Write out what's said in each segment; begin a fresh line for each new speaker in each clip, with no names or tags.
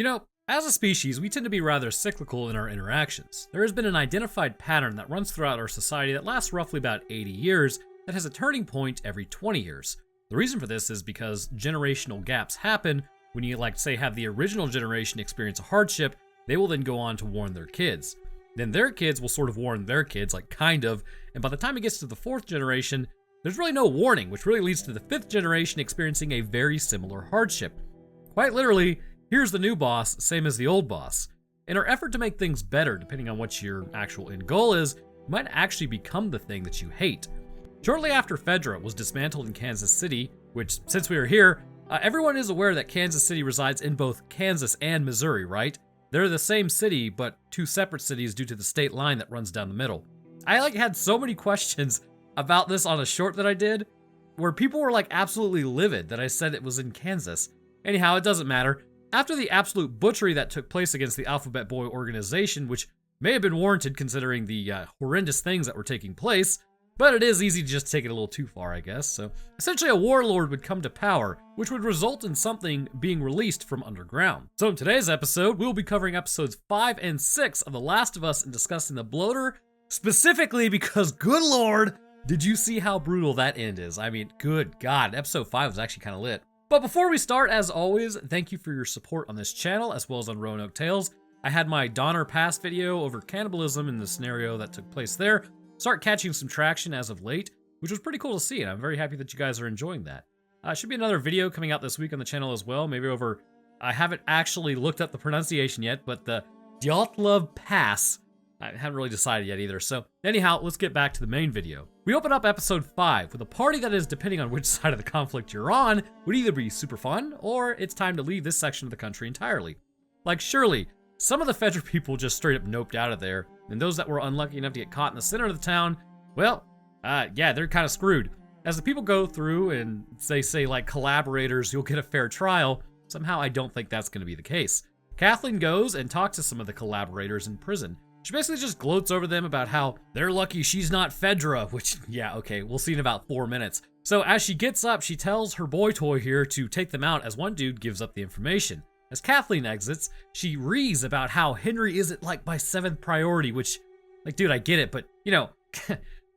You know, as a species, we tend to be rather cyclical in our interactions. There has been an identified pattern that runs throughout our society that lasts roughly about 80 years that has a turning point every 20 years. The reason for this is because generational gaps happen when you, say, have the original generation experience a hardship. They will then go on to warn their kids. Then their kids will sort of warn their kids, and by the time it gets to the fourth generation, there's really no warning, which really leads to the fifth generation experiencing a very similar hardship. Quite literally, here's the new boss, same as the old boss. In our effort to make things better, depending on what your actual end goal is, you might actually become the thing that you hate. Shortly after Fedra was dismantled in Kansas City, which, since we are here, everyone is aware that Kansas City resides in both Kansas and Missouri, right? They're the same city, but two separate cities due to the state line that runs down the middle. I had so many questions about this on a short that I did, where people were absolutely livid that I said it was in Kansas. Anyhow, it doesn't matter. After the absolute butchery that took place against the Alphabet Boy organization, which may have been warranted considering the horrendous things that were taking place, but it is easy to just take it a little too far, I guess. So essentially a warlord would come to power, which would result in something being released from underground. So in today's episode, we'll be covering episodes 5 and 6 of The Last of Us and discussing the Bloater, specifically because, good lord, did you see how brutal that end is? I mean, good god, episode 5 was actually kind of lit. But before we start, as always, thank you for your support on this channel, as well as on Roanoke Tales. I had my Donner Pass video over cannibalism and the scenario that took place there start catching some traction as of late, which was pretty cool to see, and I'm very happy that you guys are enjoying that. Should be another video coming out this week on the channel as well, maybe over, I haven't actually looked up the pronunciation yet, but the Dyatlov Pass, I haven't really decided yet either. So anyhow, let's get back to the main video. We open up episode 5 with a party that is, depending on which side of the conflict you're on, would either be super fun, or it's time to leave this section of the country entirely. Surely, some of the Fedra people just straight up noped out of there, and those that were unlucky enough to get caught in the center of the town, well, yeah, they're kind of screwed. As the people go through and they say, collaborators, you'll get a fair trial, somehow I don't think that's going to be the case. Kathleen goes and talks to some of the collaborators in prison. She basically just gloats over them about how they're lucky she's not Fedra, which, yeah, okay, we'll see in about 4 minutes. So as she gets up, she tells her boy toy here to take them out as one dude gives up the information. As Kathleen exits, she rees about how Henry isn't my 7th priority, which, dude, I get it, but,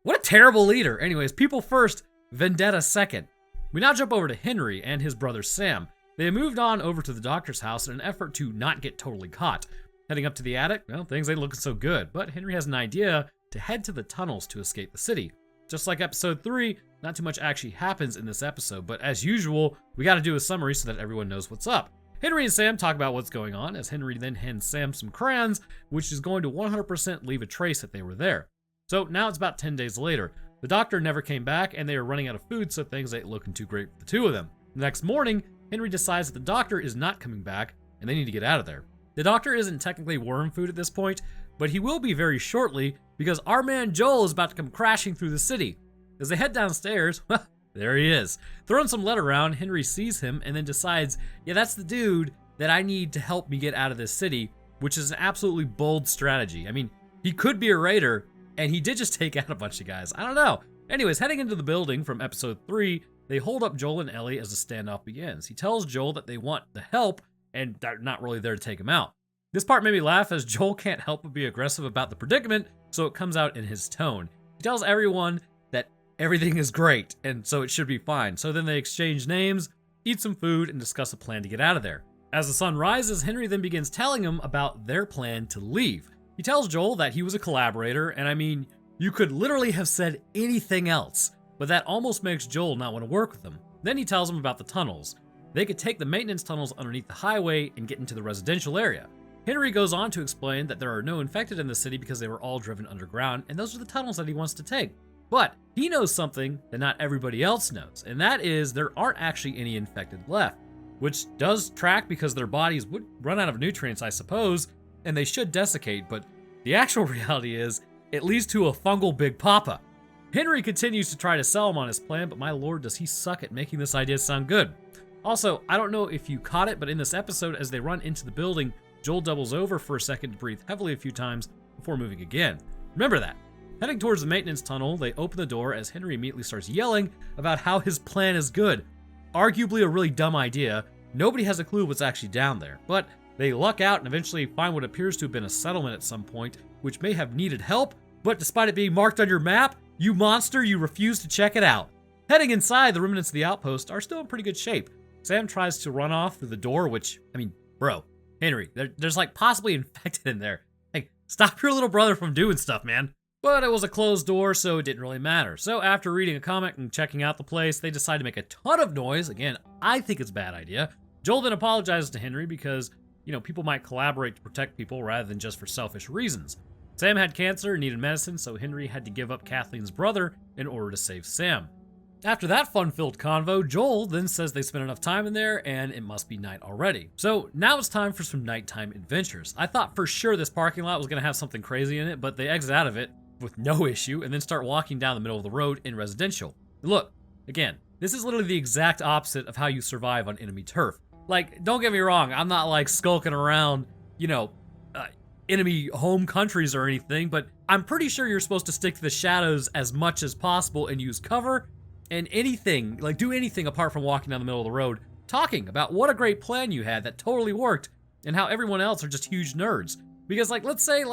what a terrible leader. Anyways, people first, vendetta second. We now jump over to Henry and his brother Sam. They have moved on over to the doctor's house in an effort to not get totally caught. Heading up to the attic, well, things ain't looking so good, but Henry has an idea to head to the tunnels to escape the city. Just like episode 3, not too much actually happens in this episode, but as usual, we gotta do a summary so that everyone knows what's up. Henry and Sam talk about what's going on, as Henry then hands Sam some crayons, which is going to 100% leave a trace that they were there. So now it's about 10 days later. The doctor never came back, and they are running out of food, so things ain't looking too great for the two of them. The next morning, Henry decides that the doctor is not coming back, and they need to get out of there. The doctor isn't technically worm food at this point, but he will be very shortly, because our man Joel is about to come crashing through the city. As they head downstairs, well, there he is. Throwing some lead around, Henry sees him and then decides, yeah, that's the dude that I need to help me get out of this city, which is an absolutely bold strategy. I mean, he could be a raider, and he did just take out a bunch of guys. I don't know. Anyways, heading into the building from episode 3, they hold up Joel and Ellie as the standoff begins. He tells Joel that they want the help, and they're not really there to take him out. This part made me laugh, as Joel can't help but be aggressive about the predicament, so it comes out in his tone. He tells everyone that everything is great, and so it should be fine. So then they exchange names, eat some food, and discuss a plan to get out of there. As the sun rises, Henry then begins telling him about their plan to leave. He tells Joel that he was a collaborator, and I mean, you could literally have said anything else, but that almost makes Joel not want to work with him. Then he tells him about the tunnels. They could take the maintenance tunnels underneath the highway and get into the residential area. Henry goes on to explain that there are no infected in the city because they were all driven underground, and those are the tunnels that he wants to take. But he knows something that not everybody else knows, and that is there aren't actually any infected left, which does track because their bodies would run out of nutrients, I suppose, and they should desiccate, but the actual reality is it leads to a fungal Big Papa. Henry continues to try to sell him on his plan, but my lord, does he suck at making this idea sound good. Also, I don't know if you caught it, but in this episode, as they run into the building, Joel doubles over for a second to breathe heavily a few times before moving again. Remember that. Heading towards the maintenance tunnel, they open the door as Henry immediately starts yelling about how his plan is good. Arguably a really dumb idea. Nobody has a clue what's actually down there. But They luck out and eventually find what appears to have been a settlement at some point, which may have needed help, but despite it being marked on your map, you monster, you refuse to check it out. Heading inside, the remnants of the outpost are still in pretty good shape. Sam tries to run off through the door, which, I mean, bro, Henry, there's like possibly infected in there. Hey, stop your little brother from doing stuff, man. But it was a closed door, so it didn't really matter. So after reading a comic and checking out the place, they decide to make a ton of noise. Again, I think it's a bad idea. Joel then apologizes to Henry because, people might collaborate to protect people rather than just for selfish reasons. Sam had cancer and needed medicine, so Henry had to give up Kathleen's brother in order to save Sam. After that fun-filled convo, Joel then says they spent enough time in there and it must be night already. So now it's time for some nighttime adventures. I thought for sure this parking lot was going to have something crazy in it, but they exit out of it with no issue and then start walking down the middle of the road in residential. Look, again, this is literally the exact opposite of how you survive on enemy turf. Like, don't get me wrong, I'm not like skulking around, enemy home countries or anything, but I'm pretty sure you're supposed to stick to the shadows as much as possible and use cover and anything, like do anything apart from walking down the middle of the road, talking about what a great plan you had that totally worked and how everyone else are just huge nerds. Because let's say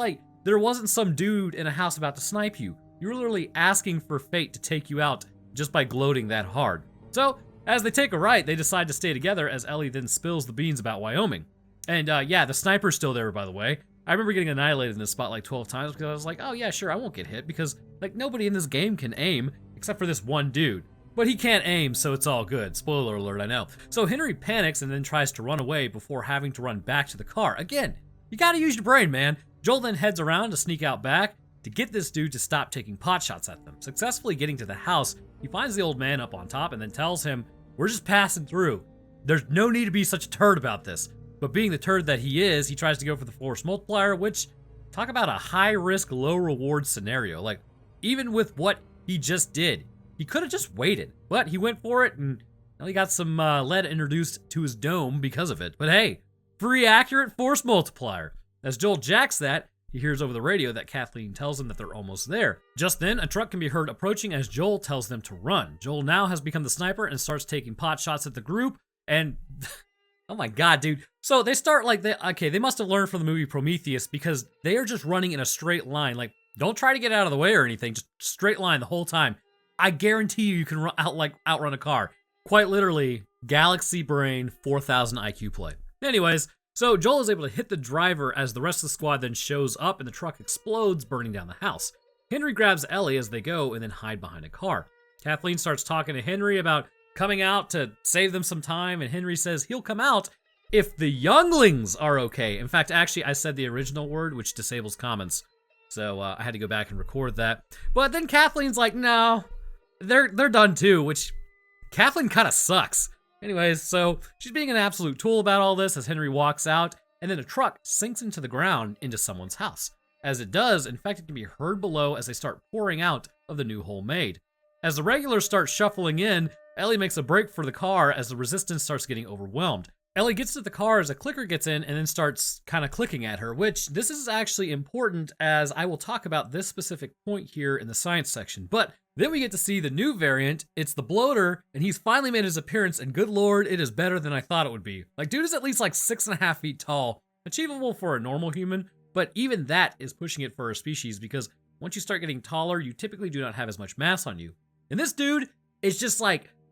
there wasn't some dude in a house about to snipe you. You were literally asking for fate to take you out just by gloating that hard. So, as they take a right, they decide to stay together as Ellie then spills the beans about Wyoming. And yeah, the sniper's still there, by the way. I remember getting annihilated in this spot like 12 times because I was like, oh yeah, sure, I won't get hit because nobody in this game can aim except for this one dude. But he can't aim, so it's all good. Spoiler alert, I know. So Henry panics and then tries to run away before having to run back to the car. Again, you gotta use your brain, man. Joel then heads around to sneak out back to get this dude to stop taking pot shots at them. Successfully getting to the house, he finds the old man up on top and then tells him, we're just passing through. There's no need to be such a turd about this. But being the turd that he is, he tries to go for the force multiplier, which, talk about a high-risk, low-reward scenario. Even with what he just did, he could have just waited. But he went for it, and he got some lead introduced to his dome because of it. But hey, free accurate force multiplier. As Joel jacks that, he hears over the radio that Kathleen tells him that they're almost there. Just then, a truck can be heard approaching as Joel tells them to run. Joel now has become the sniper and starts taking pot shots at the group, and... oh my god, dude. So they start they must have learned from the movie Prometheus because they are just running in a straight line. Don't try to get out of the way or anything, just straight line the whole time. I guarantee you can outrun a car. Quite literally, Galaxy Brain 4000 IQ play. Anyways, so Joel is able to hit the driver as the rest of the squad then shows up and the truck explodes, burning down the house. Henry grabs Ellie as they go and then hide behind a car. Kathleen starts talking to Henry about coming out to save them some time, and Henry says he'll come out if the younglings are okay. In fact, actually, I said the original word, which disables comments, so I had to go back and record that. But then Kathleen's like, no, they're done too, which Kathleen kind of sucks. Anyways, so she's being an absolute tool about all this as Henry walks out, and then a truck sinks into the ground into someone's house. As it does, infected can be heard below as they start pouring out of the new hole made. As the regulars start shuffling in, Ellie makes a break for the car as the resistance starts getting overwhelmed. Ellie gets to the car as a clicker gets in and then starts kind of clicking at her, which this is actually important as I will talk about this specific point here in the science section. But then we get to see the new variant. It's the Bloater, and he's finally made his appearance, and good lord, it is better than I thought it would be. Dude is at least 6.5 feet tall, achievable for a normal human, but even that is pushing it for a species because once you start getting taller, you typically do not have as much mass on you. And this dude is just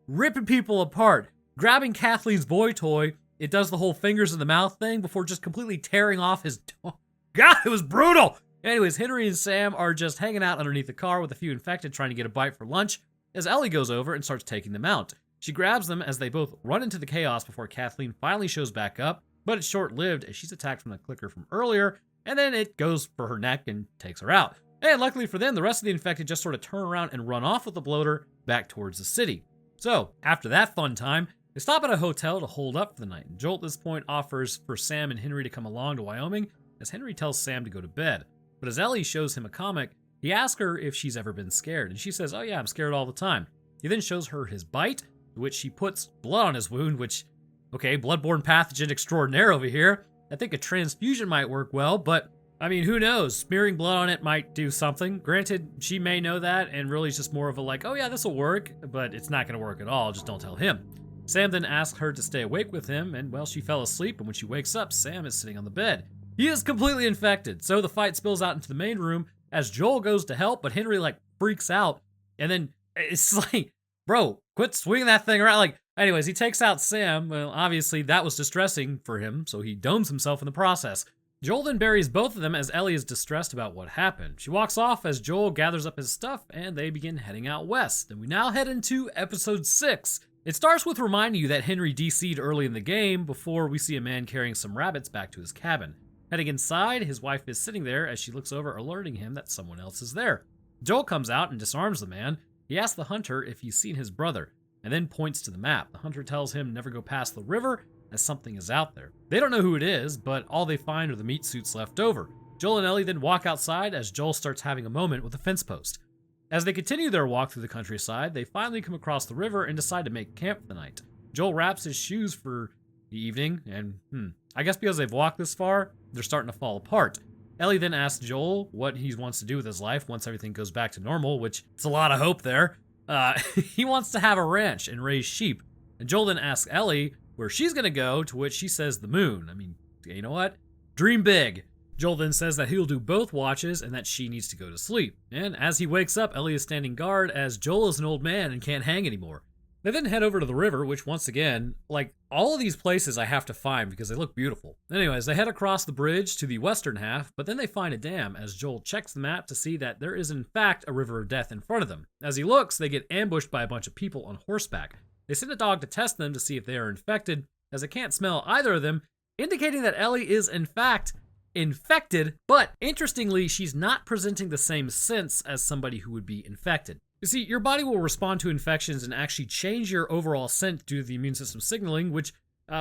ripping people apart, grabbing Kathleen's boy toy. It does the whole fingers in the mouth thing before just completely tearing off his... God, it was brutal! Anyways, Henry and Sam are just hanging out underneath the car with a few infected trying to get a bite for lunch as Ellie goes over and starts taking them out. She grabs them as they both run into the chaos before Kathleen finally shows back up, but it's short-lived as she's attacked from the clicker from earlier, and then it goes for her neck and takes her out. And luckily for them, the rest of the infected just sort of turn around and run off with the Bloater back towards the city. So, after that fun time, they stop at a hotel to hold up for the night, and Joel at this point offers for Sam and Henry to come along to Wyoming as Henry tells Sam to go to bed. But as Ellie shows him a comic, he asks her if she's ever been scared, and she says, oh yeah, I'm scared all the time. He then shows her his bite, to which she puts blood on his wound, which, okay, bloodborne pathogen extraordinaire over here. I think a transfusion might work well, but I mean, who knows? Smearing blood on it might do something. Granted, she may know that, and really it's just more of a oh yeah, this'll work, but it's not gonna work at all, just don't tell him. Sam then asks her to stay awake with him, and well, she fell asleep, and when she wakes up, Sam is sitting on the bed. He is completely infected, so the fight spills out into the main room as Joel goes to help, but Henry freaks out, and then it's like, bro, quit swinging that thing around. Anyways, he takes out Sam. Well, obviously that was distressing for him, so he domes himself in the process. Joel then buries both of them as Ellie is distressed about what happened. She walks off as Joel gathers up his stuff, and they begin heading out west. And we now head into episode 6. It starts with reminding you that Henry DC'd early in the game before we see a man carrying some rabbits back to his cabin. Heading inside, his wife is sitting there as she looks over, alerting him that someone else is there. Joel comes out and disarms the man. He asks the hunter if he's seen his brother, and then points to the map. The hunter tells him never go past the river, as something is out there. They don't know who it is, but all they find are the meat suits left over. Joel and Ellie then walk outside as Joel starts having a moment with a fence post. As they continue their walk through the countryside, they finally come across the river and decide to make camp for the night. Joel wraps his shoes for the evening, and I guess because they've walked this far, they're starting to fall apart. Ellie then asks Joel what he wants to do with his life once everything goes back to normal, which it's a lot of hope there. He wants to have a ranch and raise sheep. And Joel then asks Ellie where she's going to go, to which she says the moon. I mean, you know what? Dream big. Joel then says that he'll do both watches and that she needs to go to sleep. And as he wakes up, Ellie is standing guard as Joel is an old man and can't hang anymore. They then head over to the river, which once again, all of these places I have to find because they look beautiful. Anyways, they head across the bridge to the western half, but then they find a dam as Joel checks the map to see that there is in fact a river of death in front of them. As he looks, they get ambushed by a bunch of people on horseback. They send a dog to test them to see if they are infected, as it can't smell either of them, indicating that Ellie is in fact infected, but interestingly, she's not presenting the same scents as somebody who would be infected. You see, your body will respond to infections and actually change your overall scent due to the immune system signaling, which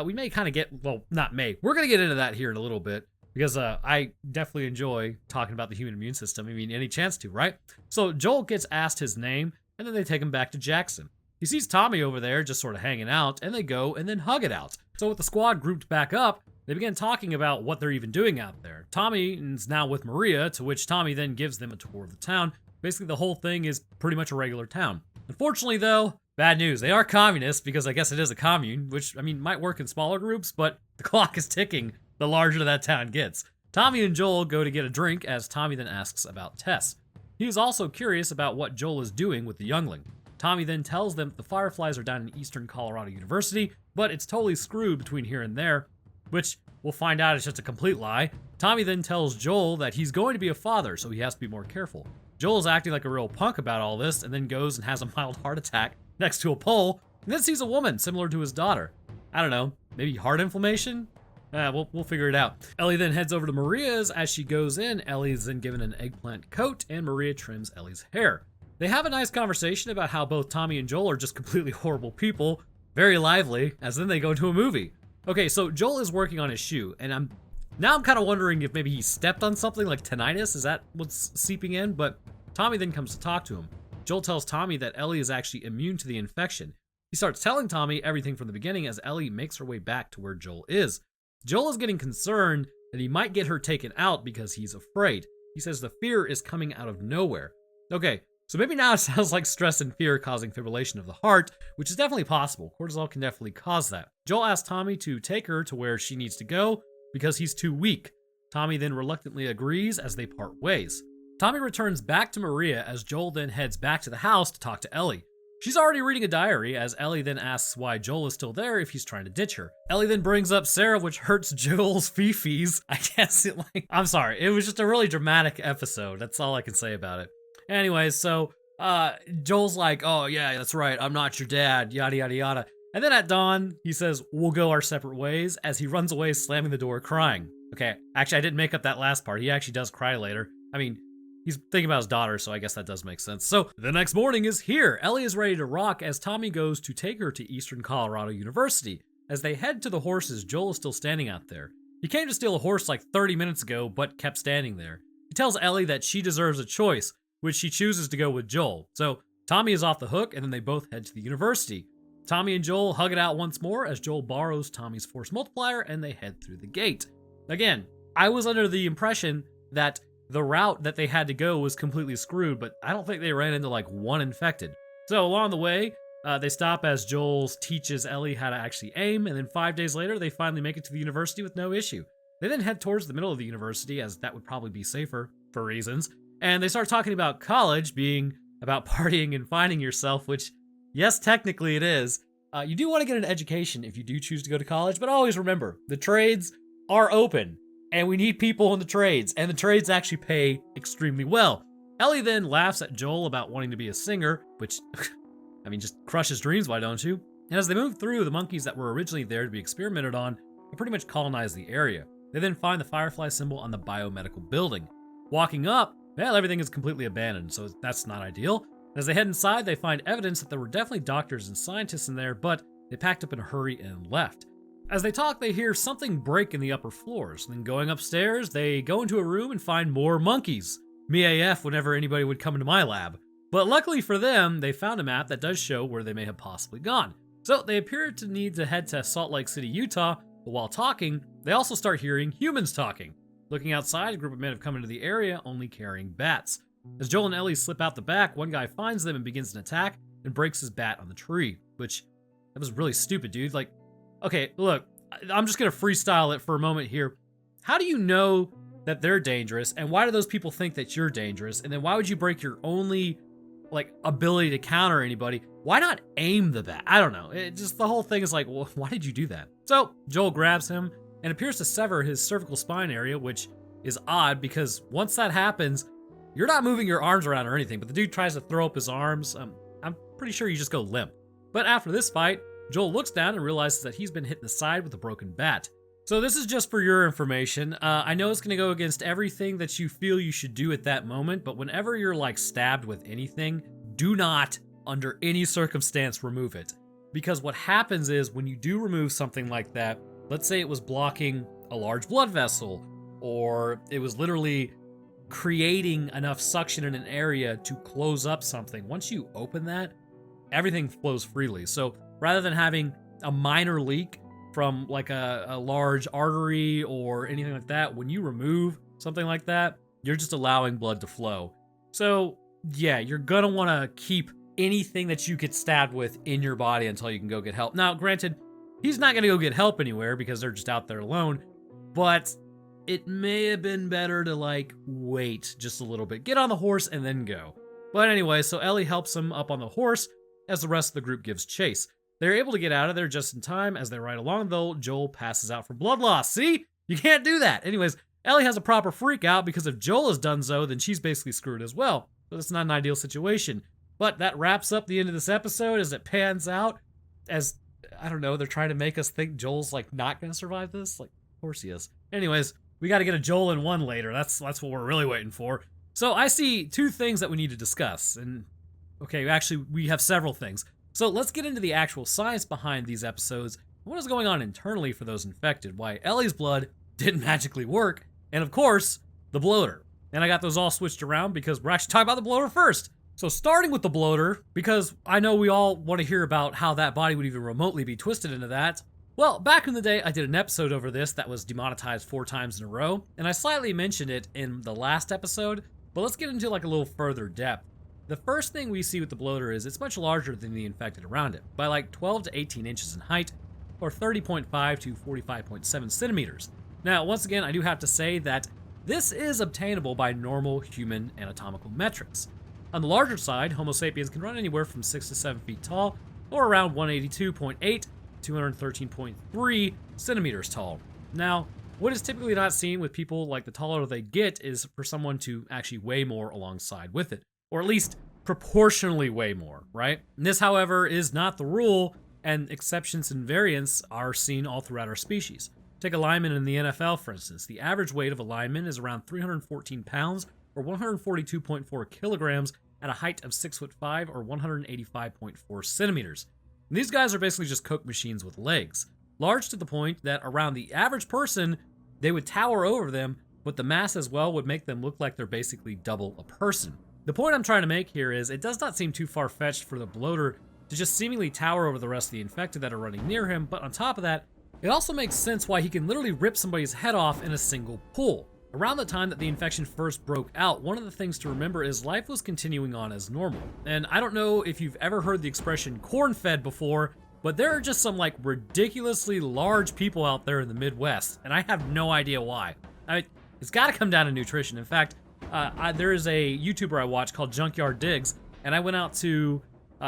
we may kind of get, well, not may. We're going to get into that here in a little bit, because I definitely enjoy talking about the human immune system. I mean, any chance to, right? So Joel gets asked his name, and then they take him back to Jackson. He sees Tommy over there just sort of hanging out, and they go and then hug it out. So with the squad grouped back up, they begin talking about what they're even doing out there. Tommy is now with Maria, to which Tommy then gives them a tour of the town. Basically, the whole thing is pretty much a regular town. Unfortunately, though, bad news. They are communists, because I guess it is a commune, which, I mean, might work in smaller groups, but the clock is ticking the larger that town gets. Tommy and Joel go to get a drink, as Tommy then asks about Tess. He is also curious about what Joel is doing with the youngling. Tommy then tells them the Fireflies are down in Eastern Colorado University, but it's totally screwed between here and there, which we'll find out is just a complete lie. Tommy then tells Joel that he's going to be a father, so he has to be more careful. Joel's acting like a real punk about all this, and then goes and has a mild heart attack next to a pole, and then sees a woman similar to his daughter. I don't know, maybe heart inflammation? We'll figure it out. Ellie then heads over to Maria's. As she goes in, Ellie is then given an eggplant coat, and Maria trims Ellie's hair. They have a nice conversation about how both Tommy and Joel are just completely horrible people, very lively, as then they go to a movie. Okay, so Joel is working on his shoe, and I'm kind of wondering if maybe he stepped on something like tinnitus. Is that what's seeping in? But Tommy then comes to talk to him. Joel tells Tommy that Ellie is actually immune to the infection. He starts telling Tommy everything from the beginning as Ellie makes her way back to where Joel is. Joel is getting concerned that he might get her taken out because he's afraid. He says the fear is coming out of nowhere. Okay, so maybe now it sounds like stress and fear causing fibrillation of the heart, which is definitely possible. Cortisol can definitely cause that. Joel asks Tommy to take her to where she needs to go because he's too weak. Tommy then reluctantly agrees as they part ways. Tommy returns back to Maria as Joel then heads back to the house to talk to Ellie. She's already reading a diary as Ellie then asks why Joel is still there if he's trying to ditch her. Ellie then brings up Sarah, which hurts Joel's fifis. I guess I'm sorry. It was just a really dramatic episode. That's all I can say about it. Anyways, so Joel's like, oh yeah, that's right, I'm not your dad, yada yada yada. And then at dawn, he says, we'll go our separate ways, as he runs away slamming the door crying. Okay, actually I didn't make up that last part. He actually does cry later. I mean, he's thinking about his daughter, so I guess that does make sense. So the next morning is here. Ellie is ready to rock as Tommy goes to take her to Eastern Colorado University. As they head to the horses, Joel is still standing out there. He came to steal a horse like 30 minutes ago, but kept standing there. He tells Ellie that she deserves a choice, which she chooses to go with Joel. So Tommy is off the hook, and then they both head to the university. Tommy and Joel hug it out once more as Joel borrows Tommy's force multiplier, and they head through the gate. Again, I was under the impression that the route that they had to go was completely screwed, but I don't think they ran into like one infected. So along the way, They stop as Joel teaches Ellie how to actually aim, and then 5 days later, they finally make it to the university with no issue. They then head towards the middle of the university, as that would probably be safer, for reasons, and they start talking about college being about partying and finding yourself, which, yes, technically it is. You do want to get an education if you do choose to go to college, but always remember, the trades are open, and we need people in the trades, and the trades actually pay extremely well. Ellie then laughs at Joel about wanting to be a singer, which, I mean, just crush his dreams, why don't you? And as they move through, the monkeys that were originally there to be experimented on have pretty much colonized the area. They then find the firefly symbol on the biomedical building. Walking up, well, everything is completely abandoned, so that's not ideal. As they head inside, they find evidence that there were definitely doctors and scientists in there, but they packed up in a hurry and left. As they talk, they hear something break in the upper floors. Then going upstairs, they go into a room and find more monkeys. Me AF whenever anybody would come into my lab. But luckily for them, they found a map that does show where they may have possibly gone. So they appear to need to head to Salt Lake City, Utah, but while talking, they also start hearing humans talking. Looking outside, a group of men have come into the area, only carrying bats. As Joel and Ellie slip out the back, one guy finds them and begins an attack and breaks his bat on the tree, which, that was really stupid, dude. Like, okay, look, I'm just gonna freestyle it for a moment here. How do you know that they're dangerous, and why do those people think that you're dangerous? And then why would you break your only, like, ability to counter anybody? Why not aim the bat? I don't know. It just, the whole thing is like, well, why did you do that? So Joel grabs him and appears to sever his cervical spine area, which is odd because once that happens, you're not moving your arms around or anything, but the dude tries to throw up his arms. I'm pretty sure you just go limp. But after this fight, Joel looks down and realizes that he's been hit in the side with a broken bat. So this is just for your information. I know it's going to go against everything that you feel you should do at that moment, but whenever you're like stabbed with anything, do not, under any circumstance, remove it. Because what happens is when you do remove something like that, let's say it was blocking a large blood vessel, or it was literally creating enough suction in an area to close up something. Once you open that, everything flows freely. So rather than having a minor leak from like a large artery or anything like that, when you remove something like that, you're just allowing blood to flow. So yeah, you're gonna wanna keep anything that you get stabbed with in your body until you can go get help. Now, granted, he's not gonna go get help anywhere because they're just out there alone, but it may have been better to like wait just a little bit, get on the horse and then go. But anyway, so Ellie helps him up on the horse as the rest of the group gives chase. They're able to get out of there just in time. As they ride along, though, Joel passes out from blood loss. See? You can't do that. Anyways, Ellie has a proper freak out because if Joel has done so, then she's basically screwed as well. So it's not an ideal situation. But that wraps up the end of this episode as it pans out. As, I don't know, they're trying to make us think Joel's like not going to survive this. Like, of course he is. Anyways, we got to get a Joel in one later. That's what we're really waiting for. So I see two things that we need to discuss. And, okay, actually, we have several things. So let's get into the actual science behind these episodes. What is going on internally for those infected? Why Ellie's blood didn't magically work. And of course, the bloater. And I got those all switched around because we're actually talking about the bloater first. So starting with the bloater, because I know we all want to hear about how that body would even remotely be twisted into that. Well, back in the day, I did an episode over this that was demonetized 4 times in a row. And I slightly mentioned it in the last episode, but let's get into like a little further depth. The first thing we see with the bloater is it's much larger than the infected around it, by like 12 to 18 inches in height, or 30.5 to 45.7 centimeters. Now, once again, I do have to say that this is obtainable by normal human anatomical metrics. On the larger side, Homo sapiens can run anywhere from 6 to 7 feet tall, or around 182.8 to 213.3 centimeters tall. Now, what is typically not seen with people, like the taller they get, is for someone to actually weigh more alongside with it. Or at least proportionally way more, right? And this, however, is not the rule, and exceptions and variants are seen all throughout our species. Take a lineman in the NFL, for instance. The average weight of a lineman is around 314 pounds, or 142.4 kilograms, at a height of 6'5", or 185.4 centimeters. And these guys are basically just Coke machines with legs. Large to the point that around the average person, they would tower over them, but the mass as well would make them look like they're basically double a person. The point I'm trying to make here is it does not seem too far-fetched for the bloater to just seemingly tower over the rest of the infected that are running near him, but on top of that, it also makes sense why he can literally rip somebody's head off in a single pull. Around the time that the infection first broke out, one of the things to remember is life was continuing on as normal. And I don't know if you've ever heard the expression corn-fed before, but there are just some like ridiculously large people out there in the Midwest, and I have no idea why. It's gotta come down to nutrition. In fact, there is a YouTuber I watch called Junkyard Digs, and I went out to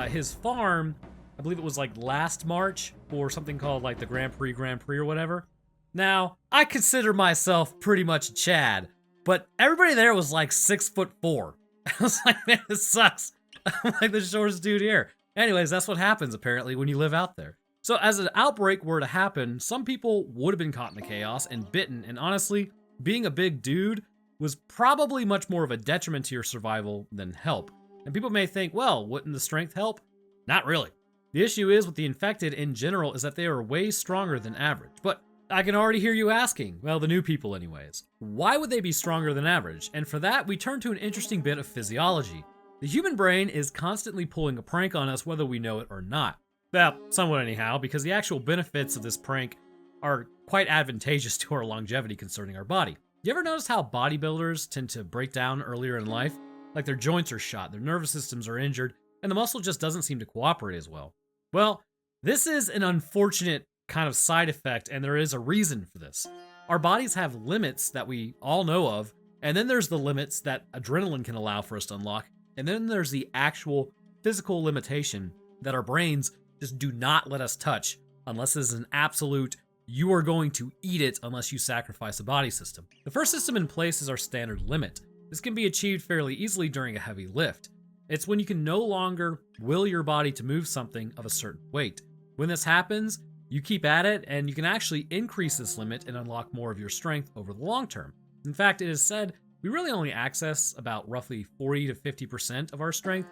his farm, I believe it was like last March, for something called like the Grand Prix or whatever. Now, I consider myself pretty much a Chad, but everybody there was like 6'4". I was like, man, this sucks. I'm like the shortest dude here. Anyways, that's what happens apparently when you live out there. So as an outbreak were to happen, some people would have been caught in the chaos and bitten, and honestly, being a big dude was probably much more of a detriment to your survival than help. And people may think, well, wouldn't the strength help? Not really. The issue is with the infected in general is that they are way stronger than average. But I can already hear you asking, well, the new people anyways, why would they be stronger than average? And for that, we turn to an interesting bit of physiology. The human brain is constantly pulling a prank on us whether we know it or not. Well, somewhat anyhow, because the actual benefits of this prank are quite advantageous to our longevity concerning our body. You ever notice how bodybuilders tend to break down earlier in life? Like their joints are shot, their nervous systems are injured, and the muscle just doesn't seem to cooperate as well. Well, this is an unfortunate kind of side effect, and there is a reason for this. Our bodies have limits that we all know of, and then there's the limits that adrenaline can allow for us to unlock, and then there's the actual physical limitation that our brains just do not let us touch unless it's an absolute, you are going to eat it unless you sacrifice a body system. The first system in place is our standard limit. This can be achieved fairly easily during a heavy lift. It's when you can no longer will your body to move something of a certain weight. When this happens, you keep at it, and you can actually increase this limit and unlock more of your strength over the long term. In fact, it is said we really only access about roughly 40 to 50% of our strength.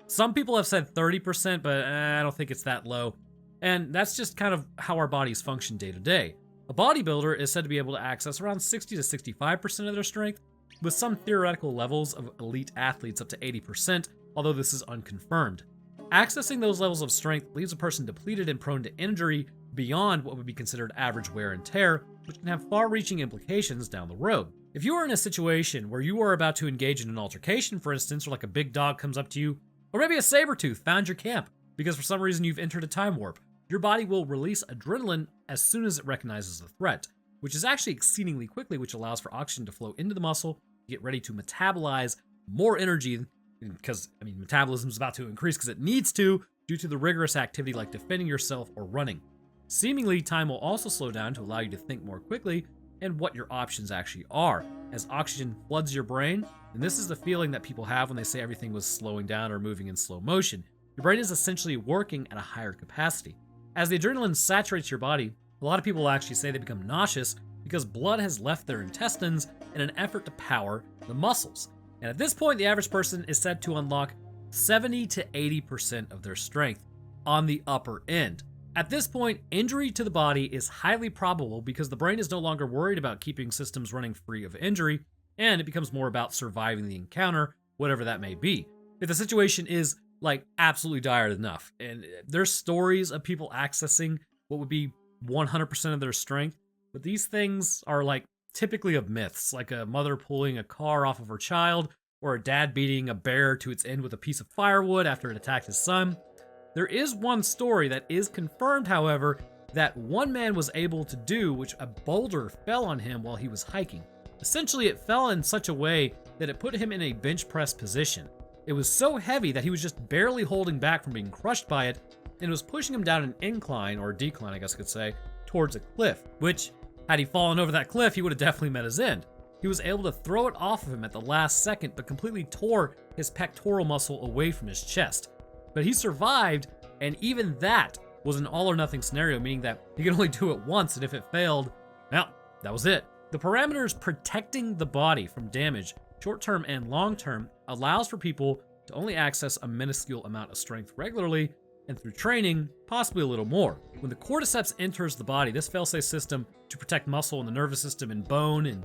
Some people have said 30%, but I don't think it's that low. And that's just kind of how our bodies function day to day. A bodybuilder is said to be able to access around 60 to 65% of their strength, with some theoretical levels of elite athletes up to 80%, although this is unconfirmed. Accessing those levels of strength leaves a person depleted and prone to injury beyond what would be considered average wear and tear, which can have far-reaching implications down the road. If you are in a situation where you are about to engage in an altercation, for instance, or like a big dog comes up to you, or maybe a saber-tooth found your camp because for some reason you've entered a time warp, your body will release adrenaline as soon as it recognizes the threat, which is actually exceedingly quickly, which allows for oxygen to flow into the muscle to get ready to metabolize more energy, because, metabolism is about to increase because it needs to due to the rigorous activity like defending yourself or running. Seemingly, time will also slow down to allow you to think more quickly and what your options actually are, as oxygen floods your brain, and this is the feeling that people have when they say everything was slowing down or moving in slow motion. Your brain is essentially working at a higher capacity. As the adrenaline saturates your body, a lot of people will actually say they become nauseous because blood has left their intestines in an effort to power the muscles. And at this point, the average person is said to unlock 70 to 80% of their strength on the upper end. At this point, injury to the body is highly probable because the brain is no longer worried about keeping systems running free of injury, and it becomes more about surviving the encounter, whatever that may be. If the situation is like absolutely dire enough, and there's stories of people accessing what would be 100% of their strength, but these things are like typically of myths, like a mother pulling a car off of her child, or a dad beating a bear to its end with a piece of firewood after it attacked his son. There is one story that is confirmed, however, that one man was able to do, which a boulder fell on him while he was hiking. Essentially, it fell in such a way that it put him in a bench press position. It was so heavy that he was just barely holding back from being crushed by it, and it was pushing him down an incline, or decline I guess I could say, towards a cliff, which, had he fallen over that cliff, he would have definitely met his end. He was able to throw it off of him at the last second, but completely tore his pectoral muscle away from his chest. But he survived, and even that was an all-or-nothing scenario, meaning that he could only do it once, and if it failed, well, that was it. The parameters protecting the body from damage, short-term and long-term, allows for people to only access a minuscule amount of strength regularly, and through training, possibly a little more. When the cordyceps enters the body, this failsafe system to protect muscle and the nervous system and bone and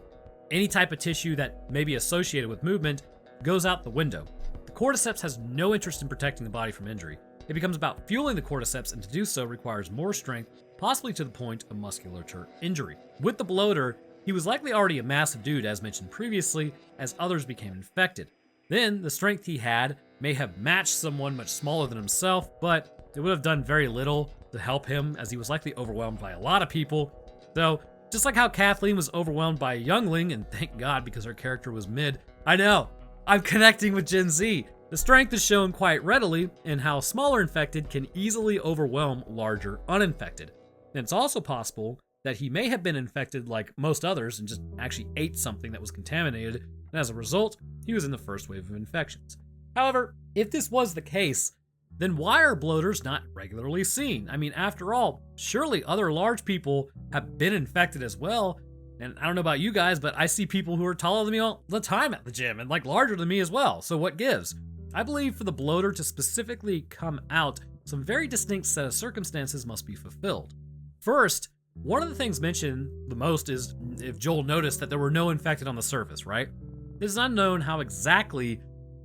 any type of tissue that may be associated with movement goes out the window. The cordyceps has no interest in protecting the body from injury. It becomes about fueling the cordyceps, and to do so requires more strength, possibly to the point of musculature injury. With the bloater, he was likely already a massive dude as mentioned previously, as others became infected. Then, the strength he had may have matched someone much smaller than himself, but it would have done very little to help him as he was likely overwhelmed by a lot of people. So, just like how Kathleen was overwhelmed by a youngling, and thank God because her character was mid, I know, I'm connecting with Gen Z. The strength is shown quite readily in how smaller infected can easily overwhelm larger uninfected. And it's also possible that he may have been infected like most others and just actually ate something that was contaminated, and as a result, he was in the first wave of infections. However, if this was the case, then why are bloaters not regularly seen? I mean, after all, surely other large people have been infected as well. And I don't know about you guys, but I see people who are taller than me all the time at the gym and like larger than me as well. So what gives? I believe for the bloater to specifically come out, some very distinct set of circumstances must be fulfilled. First, one of the things mentioned the most is if Joel noticed that there were no infected on the surface, right? It is unknown how exactly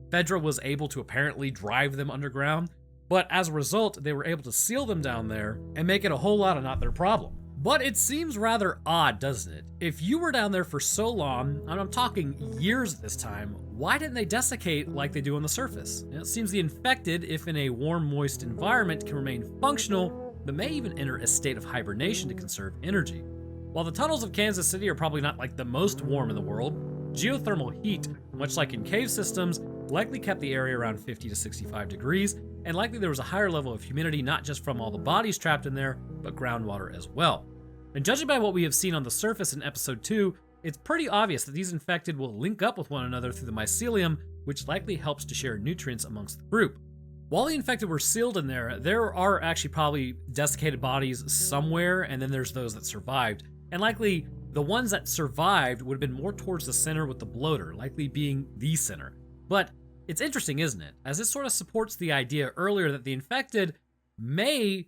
Fedra was able to apparently drive them underground, but as a result, they were able to seal them down there and make it a whole lot of not their problem. But it seems rather odd, doesn't it? If you were down there for so long, and I'm talking years at this time, why didn't they desiccate like they do on the surface? It seems the infected, if in a warm, moist environment, can remain functional, but may even enter a state of hibernation to conserve energy. While the tunnels of Kansas City are probably not like the most warm in the world, geothermal heat, much like in cave systems, likely kept the area around 50 to 65 degrees, and likely there was a higher level of humidity not just from all the bodies trapped in there, but groundwater as well. And judging by what we have seen on the surface in episode 2, it's pretty obvious that these infected will link up with one another through the mycelium, which likely helps to share nutrients amongst the group. While the infected were sealed in there are actually probably desiccated bodies somewhere, and then there's those that survived. And likely, the ones that survived would have been more towards the center with the bloater, likely being the center. But it's interesting, isn't it? As this sort of supports the idea earlier that the infected may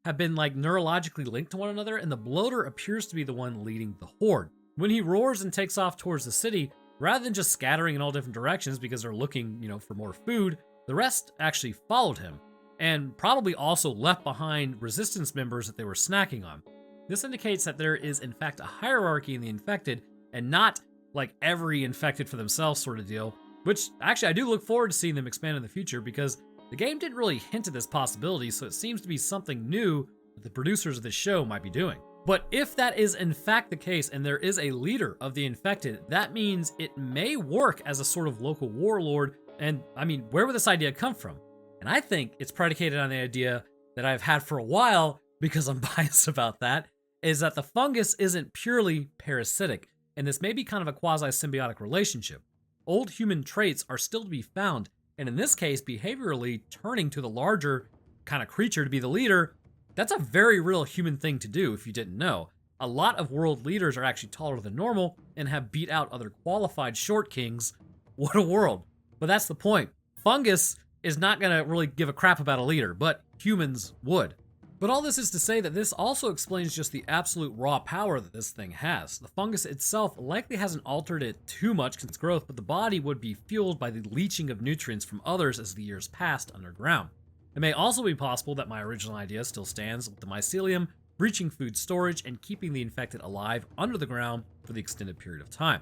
have been like neurologically linked to one another, and the bloater appears to be the one leading the horde. When he roars and takes off towards the city, rather than just scattering in all different directions because they're looking, for more food, the rest actually followed him, and probably also left behind resistance members that they were snacking on. This indicates that there is in fact a hierarchy in the infected, and not like every infected for themselves sort of deal, which actually I do look forward to seeing them expand in the future because the game didn't really hint at this possibility, so it seems to be something new that the producers of this show might be doing. But if that is in fact the case and there is a leader of the infected, that means it may work as a sort of local warlord, and I mean, where would this idea come from? And I think it's predicated on the idea that I've had for a while, because I'm biased about that, is that the fungus isn't purely parasitic, and this may be kind of a quasi-symbiotic relationship. Old human traits are still to be found, and in this case, behaviorally turning to the larger kind of creature to be the leader, that's a very real human thing to do if you didn't know. A lot of world leaders are actually taller than normal and have beat out other qualified short kings. What a world. But that's the point. Fungus is not going to really give a crap about a leader, but humans would. But all this is to say that this also explains just the absolute raw power that this thing has. The fungus itself likely hasn't altered it too much since growth, but the body would be fueled by the leaching of nutrients from others as the years passed underground. It may also be possible that my original idea still stands, with the mycelium breaching food storage and keeping the infected alive under the ground for the extended period of time.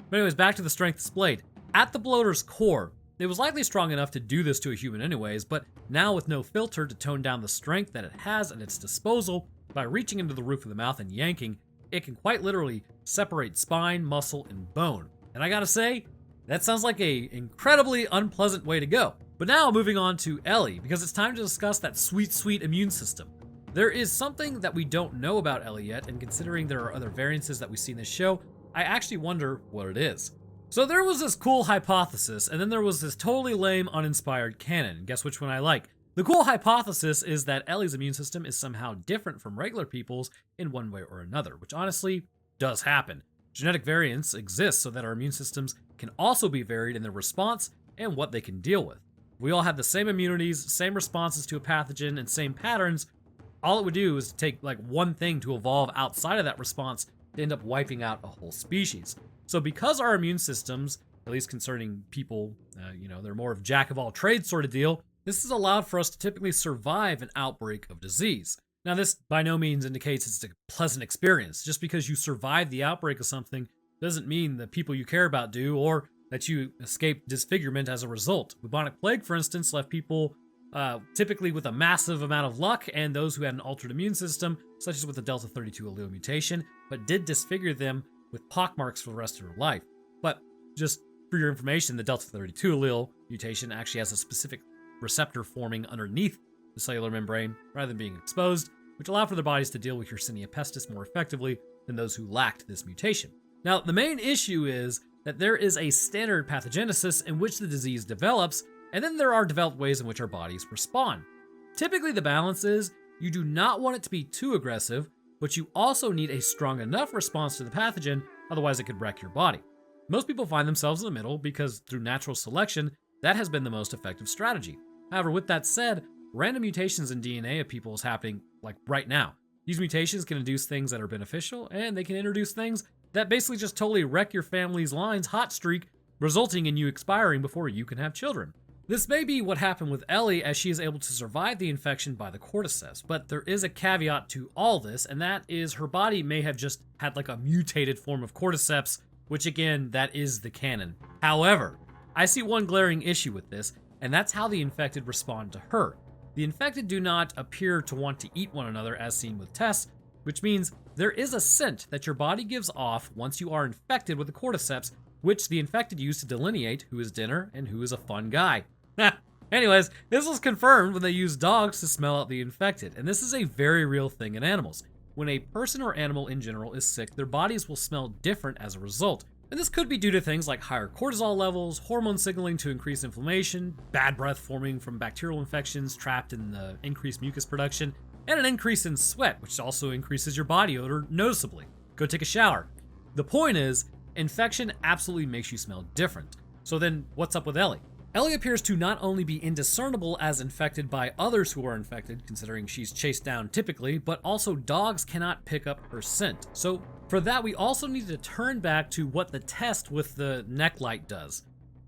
But anyways, back to the strength displayed. At the bloater's core, it was likely strong enough to do this to a human anyways, but now with no filter to tone down the strength that it has at its disposal, by reaching into the roof of the mouth and yanking, it can quite literally separate spine, muscle, and bone. And I gotta say, that sounds like a incredibly unpleasant way to go. But now moving on to Ellie, because it's time to discuss that sweet, sweet immune system. There is something that we don't know about Ellie yet, and considering there are other variances that we see in this show, I actually wonder what it is. So there was this cool hypothesis, and then there was this totally lame, uninspired canon. Guess which one I like? The cool hypothesis is that Ellie's immune system is somehow different from regular people's in one way or another, which honestly does happen. Genetic variants exist so that our immune systems can also be varied in their response and what they can deal with. If we all have the same immunities, same responses to a pathogen, and same patterns, all it would do is take like one thing to evolve outside of that response to end up wiping out a whole species. So because our immune systems, at least concerning people, they're more of jack of all trades sort of deal, this has allowed for us to typically survive an outbreak of disease. Now, this by no means indicates it's a pleasant experience. Just because you survive the outbreak of something doesn't mean the people you care about do, or that you escape disfigurement as a result. Bubonic plague, for instance, left people typically with a massive amount of luck, and those who had an altered immune system, such as with the Delta 32 allele mutation, but did disfigure them with pockmarks for the rest of their life. But just for your information, the Delta 32 allele mutation actually has a specific receptor forming underneath the cellular membrane rather than being exposed, which allowed for their bodies to deal with Yersinia pestis more effectively than those who lacked this mutation. Now, the main issue is that there is a standard pathogenesis in which the disease develops, and then there are developed ways in which our bodies respond. Typically, the balance is you do not want it to be too aggressive, but you also need a strong enough response to the pathogen, otherwise it could wreck your body. Most people find themselves in the middle because through natural selection, that has been the most effective strategy. However, with that said, random mutations in DNA of people is happening like right now. These mutations can induce things that are beneficial, and they can introduce things that basically just totally wreck your family's line's hot streak, resulting in you expiring before you can have children. This may be what happened with Ellie, as she is able to survive the infection by the cordyceps, but there is a caveat to all this, and that is her body may have just had like a mutated form of cordyceps, which again, that is the canon. However, I see one glaring issue with this, and that's how the infected respond to her. The infected do not appear to want to eat one another as seen with Tess, which means there is a scent that your body gives off once you are infected with the cordyceps, which the infected use to delineate who is dinner and who is a fun guy. Anyways, this was confirmed when they used dogs to smell out the infected, and this is a very real thing in animals. When a person or animal in general is sick, their bodies will smell different as a result. And this could be due to things like higher cortisol levels, hormone signaling to increase inflammation, bad breath forming from bacterial infections trapped in the increased mucus production, and an increase in sweat, which also increases your body odor noticeably. Go take a shower. The point is, infection absolutely makes you smell different. So then, what's up with Ellie? Ellie appears to not only be indiscernible as infected by others who are infected, considering she's chased down typically, but also dogs cannot pick up her scent. So for that, we also need to turn back to what the test with the neck light does.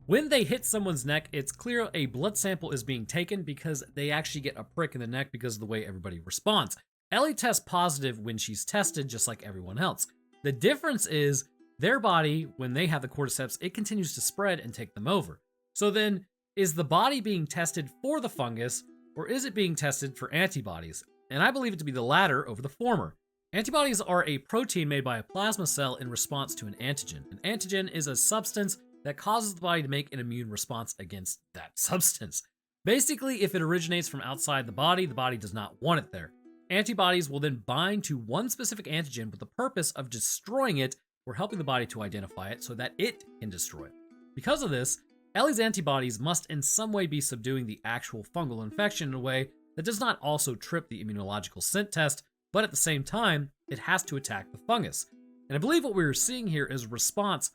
When they hit someone's neck, it's clear a blood sample is being taken because they actually get a prick in the neck because of the way everybody responds. Ellie tests positive when she's tested, just like everyone else. The difference is their body, when they have the cordyceps, it continues to spread and take them over. So then, is the body being tested for the fungus, or is it being tested for antibodies? And I believe it to be the latter over the former. Antibodies are a protein made by a plasma cell in response to an antigen. An antigen is a substance that causes the body to make an immune response against that substance. Basically, if it originates from outside the body does not want it there. Antibodies will then bind to one specific antigen with the purpose of destroying it or helping the body to identify it so that it can destroy it. Because of this, Ellie's antibodies must in some way be subduing the actual fungal infection in a way that does not also trip the immunological scent test, but at the same time, it has to attack the fungus. And I believe what we're seeing here is a response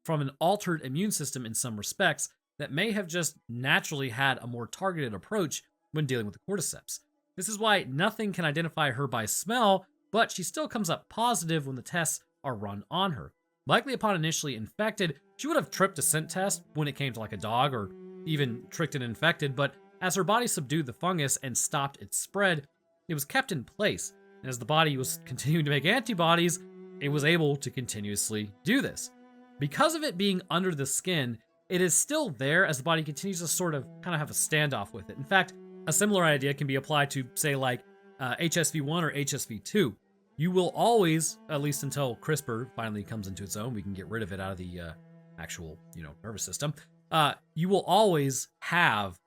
from an altered immune system in some respects that may have just naturally had a more targeted approach when dealing with the cordyceps. This is why nothing can identify her by smell, but she still comes up positive when the tests are run on her. Likely upon initially infected, she would have tripped a scent test when it came to like a dog or even tricked an infected, but as her body subdued the fungus and stopped its spread, it was kept in place. And as the body was continuing to make antibodies, it was able to continuously do this. Because of it being under the skin, it is still there as the body continues to sort of kind of have a standoff with it. In fact, a similar idea can be applied to, say, like HSV1 or HSV2. You will always, at least until CRISPR finally comes into its own, we can get rid of it out of the actual, nervous system. You will always have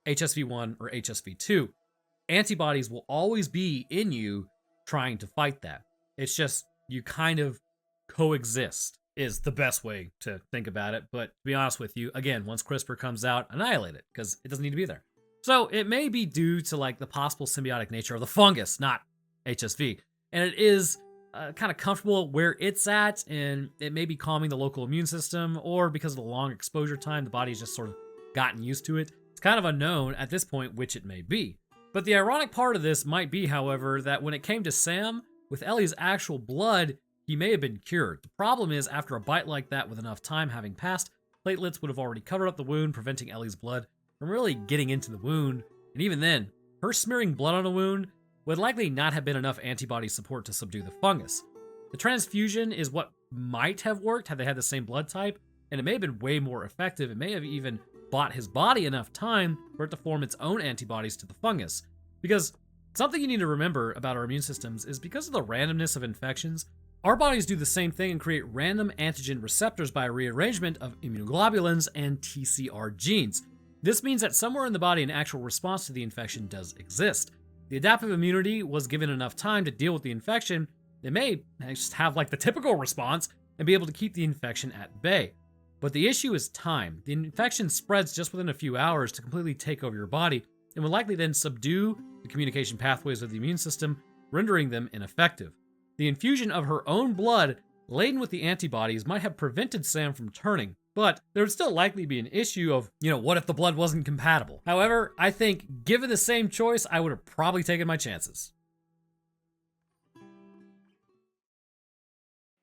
HSV1 or HSV2. Antibodies will always be in you trying to fight that. It's just you kind of coexist is the best way to think about it. But to be honest with you, again, once CRISPR comes out, annihilate it because it doesn't need to be there. So it may be due to like the possible symbiotic nature of the fungus, not HSV. And it is kind of comfortable where it's at, and it may be calming the local immune system, or because of the long exposure time, the body's just sort of gotten used to it. It's kind of unknown at this point which it may be. But the ironic part of this might be, however, that when it came to Sam, with Ellie's actual blood, he may have been cured. The problem is, after a bite like that with enough time having passed, platelets would have already covered up the wound, preventing Ellie's blood from really getting into the wound. And even then, her smearing blood on a wound would likely not have been enough antibody support to subdue the fungus. The transfusion is what might have worked had they had the same blood type, and it may have been way more effective. It may have even bought his body enough time for it to form its own antibodies to the fungus. Because something you need to remember about our immune systems is because of the randomness of infections, our bodies do the same thing and create random antigen receptors by a rearrangement of immunoglobulins and TCR genes. This means that somewhere in the body an actual response to the infection does exist. The adaptive immunity was given enough time to deal with the infection. They may just have like the typical response and be able to keep the infection at bay. But the issue is time. The infection spreads just within a few hours to completely take over your body and will likely then subdue the communication pathways of the immune system, rendering them ineffective. The infusion of her own blood laden with the antibodies might have prevented Sam from turning, but there would still likely be an issue of, what if the blood wasn't compatible? However, I think given the same choice, I would have probably taken my chances.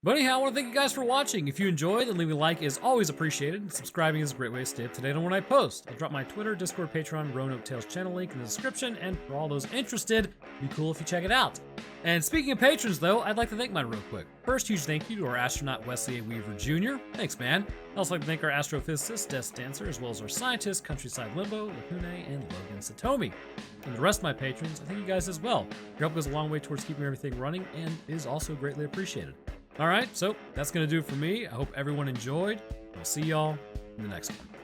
But anyhow, I want to thank you guys for watching. If you enjoyed, then leaving a like is always appreciated. And subscribing is a great way to stay up to date on when I post. I'll drop my Twitter, Discord, Patreon, Roanoke Tales channel link in the description, and for all those interested, it'd be cool if you check it out. And speaking of patrons, though, I'd like to thank mine real quick. First, huge thank you to our astronaut Wesley A. Weaver Jr. Thanks, man. I'd also like to thank our astrophysicist, Death Dancer, as well as our scientists, Countryside Limbo, Lacune, and Logan Satomi. And the rest of my patrons, I thank you guys as well. Your help goes a long way towards keeping everything running and is also greatly appreciated. Alright, so that's going to do it for me. I hope everyone enjoyed. I'll see y'all in the next one.